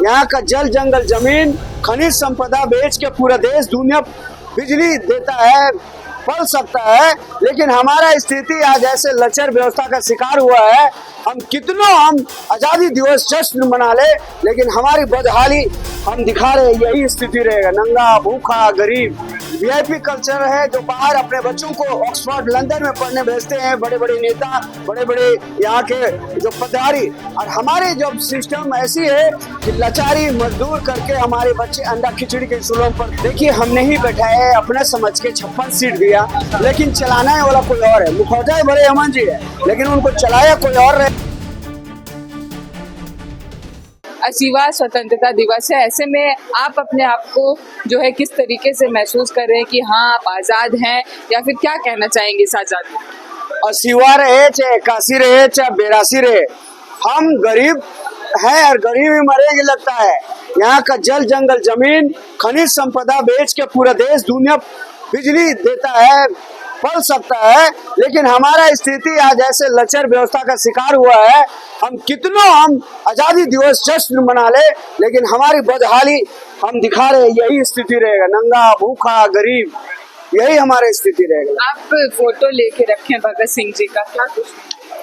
यहाँ का जल जंगल जमीन खनिज संपदा बेच के पूरा देश दुनिया बिजली देता है, पल सकता है, लेकिन हमारा स्थिति आज ऐसे लचर व्यवस्था का शिकार हुआ है। हम आजादी दिवस जश्न मना ले, लेकिन हमारी बदहाली हम दिखा रहे, यही स्थिति रहेगा। नंगा भूखा गरीब वीआईपी कल्चर है जो बाहर अपने बच्चों को ऑक्सफोर्ड लंदन में पढ़ने भेजते हैं बड़े बड़े नेता, बड़े बड़े यहाँ के जो पदारी, और हमारे जो सिस्टम ऐसी है कि लाचारी मजदूर करके हमारे बच्चे अंडा खिचड़ी के सुलों पर। देखिए, हमने ही बैठाया है अपना समझ के 56 सीट दिया, लेकिन चलाना वाला कोई और है। मुखौटा बड़े अमन जी है, लेकिन उनको चलाया कोई और है। 80वां स्वतंत्रता दिवस है, ऐसे में आप अपने आप को जो है किस तरीके से महसूस कर रहे हैं कि हाँ आप आज़ाद हैं, या फिर क्या कहना चाहेंगे इस आज़ादी? 80वां रहे चाहे 81 रहे चाहे 82 रहे, हम गरीब हैं और गरीब ही मरेंगे लगता है। यहाँ का जल जंगल जमीन खनिज संपदा बेच के पूरा देश दुनिया बिजली देता है, पल सकता है, लेकिन हमारा स्थिति आज ऐसे लचर व्यवस्था का शिकार हुआ है। हम आजादी दिवस जश्न मना ले, लेकिन हमारी बदहाली हम दिखा रहे, यही स्थिति रहेगा। नंगा भूखा गरीब, यही हमारी स्थिति रहेगा। आप फोटो लेके रखें भगत सिंह जी का, क्या कुछ?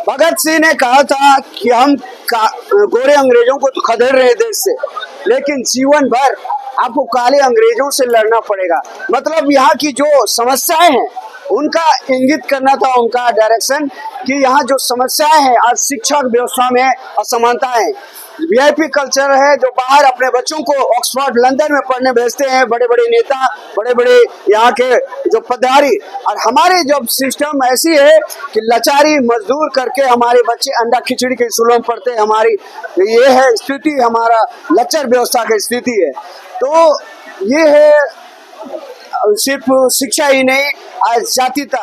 भगत सिंह ने कहा था कि हम गोरे अंग्रेजों को तो खदेड़ रहे देश से, लेकिन जीवन भर आपको काले अंग्रेजों से लड़ना पड़ेगा। मतलब यहाँ की जो समस्याएं हैं उनका इंगित करना था, उनका डायरेक्शन कि यहाँ जो समस्याएं हैं, आज शिक्षा व्यवस्था में असमानता है, वीआईपी कल्चर है जो बाहर अपने बच्चों को ऑक्सफोर्ड लंदन में पढ़ने भेजते हैं बड़े बड़े नेता, बड़े बड़े यहाँ के जो पदारी, और हमारे जो सिस्टम ऐसी है कि लाचारी मजदूर करके हमारे बच्चे अंडा खिचड़ी के सुलों में पढ़ते हैं। हमारी ये है स्थिति, हमारा लचर व्यवस्था की स्थिति है। तो ये है, सिर्फ शिक्षा ही नहीं, आज जातीयता,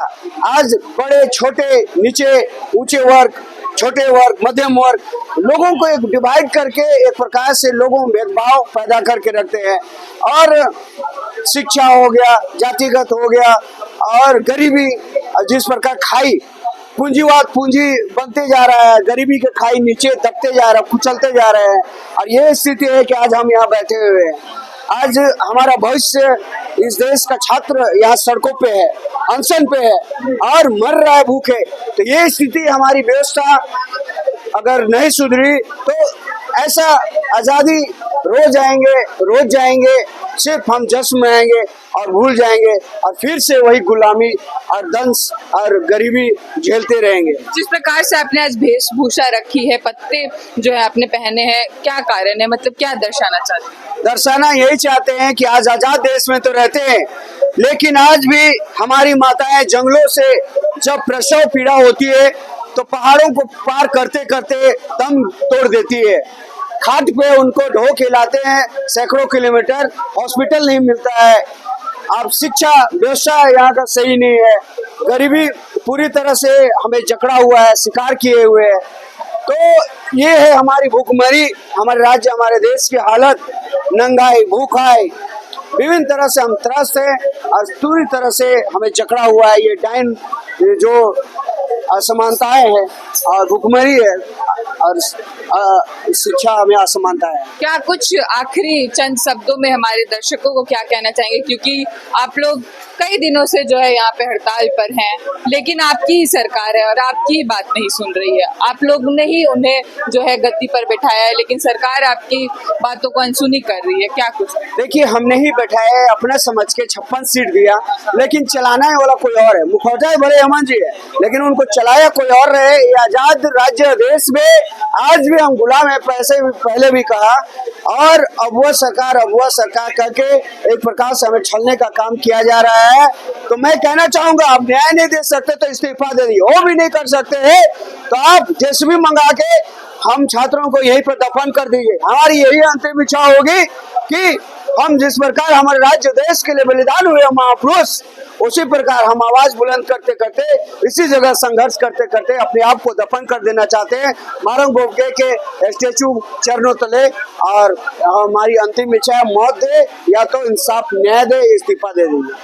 आज बड़े छोटे नीचे ऊंचे वर्ग, छोटे वर्ग, मध्यम वर्ग, लोगों को एक डिवाइड करके एक प्रकार से लोगों में भेदभाव पैदा करके रखते हैं। और शिक्षा हो गया, जातिगत हो गया, और गरीबी जिस प्रकार खाई पूंजीवाद पूंजी बनते जा रहा है, गरीबी के खाई नीचे दबते जा रहा है, कुचलते जा रहे हैं, और ये स्थिति है कि आज हम यहाँ बैठे हुए हैं। आज हमारा भविष्य इस देश का छात्र यहाँ सड़कों पे है, अनशन पे है और मर रहा है भूखे। तो ये स्थिति, हमारी व्यवस्था अगर नहीं सुधरी तो ऐसा आज़ादी रोज जाएंगे, सिर्फ हम जश्न मनाएंगे और भूल जाएंगे, और फिर से वही गुलामी और दंश और गरीबी झेलते रहेंगे। जिस प्रकार से आपने आज वेशभूषा रखी है, पत्ते जो है आपने पहने हैं, क्या कारण है, मतलब क्या दर्शाना चाहते हैं? दर्शाना यही चाहते हैं कि आज आजाद देश में तो रहते हैं, लेकिन आज भी हमारी माताएं जंगलों से जब प्रसव पीड़ा होती है तो पहाड़ों को पार करते करते दम तोड़ देती है। खाट पे उनको ढो के लाते हैं सैकड़ों किलोमीटर, हॉस्पिटल नहीं मिलता है। अब शिक्षा व्यवस्था यहाँ का सही नहीं है, गरीबी पूरी तरह से हमें जकड़ा हुआ है, शिकार किए हुए है। तो ये है हमारी भूखमरी, हमारे राज्य, हमारे देश की हालत, नंगाई, भूखाई, विभिन्न तरह से हम त्रस्त हैं और पूरी तरह से हमें जकड़ा हुआ है। ये डाइन जो असमानताएं हैं और भूखमरी है और शिक्षा में असमानता है। क्या कुछ आखिरी चंद शब्दों में हमारे दर्शकों को क्या कहना चाहेंगे, क्योंकि आप लोग कई दिनों से जो है यहाँ पे हड़ताल पर हैं, लेकिन आपकी ही सरकार है और आपकी ही बात नहीं सुन रही है। आप लोग ने ही उन्हें जो है गद्दी पर बैठाया है, लेकिन सरकार आपकी बातों को अनसुनी कर रही है, क्या कुछ? देखिए, हमने ही बैठाया है अपना समझ के 56 सीट दिया, लेकिन चलाना वाला कोई और है। मुखौटा बड़े अमन जी है, लेकिन उनको चलाया कोई और रहे। ये आजाद राज्य देश में आज भी हम गुलाम है, पैसे भी पहले भी कहा, और अगुआ सरकार करके एक प्रकार से हमें छलने का काम किया जा रहा है। तो मैं कहना चाहूंगा, आप न्याय नहीं दे सकते तो इस्तीफा दे दीजिए, वो भी नहीं कर सकते हैं तो आप जेसीबी मंगा के हम छात्रों को यहीं पर दफन कर दीजिए। हमारी यही अंतिम इच्छा होगी कि हम जिस प्रकार हमारे राज्य देश के लिए बलिदान हुए महापुरुष, उसी प्रकार हम आवाज बुलंद करते करते इसी जगह संघर्ष करते करते अपने आप को दफन कर देना चाहते हैं मारंग बोबके के स्टेचू चरणों तले। और हमारी अंतिम इच्छा है, मौत दे या तो इंसाफ न्याय दे, इस्तीफा दे दीजिए।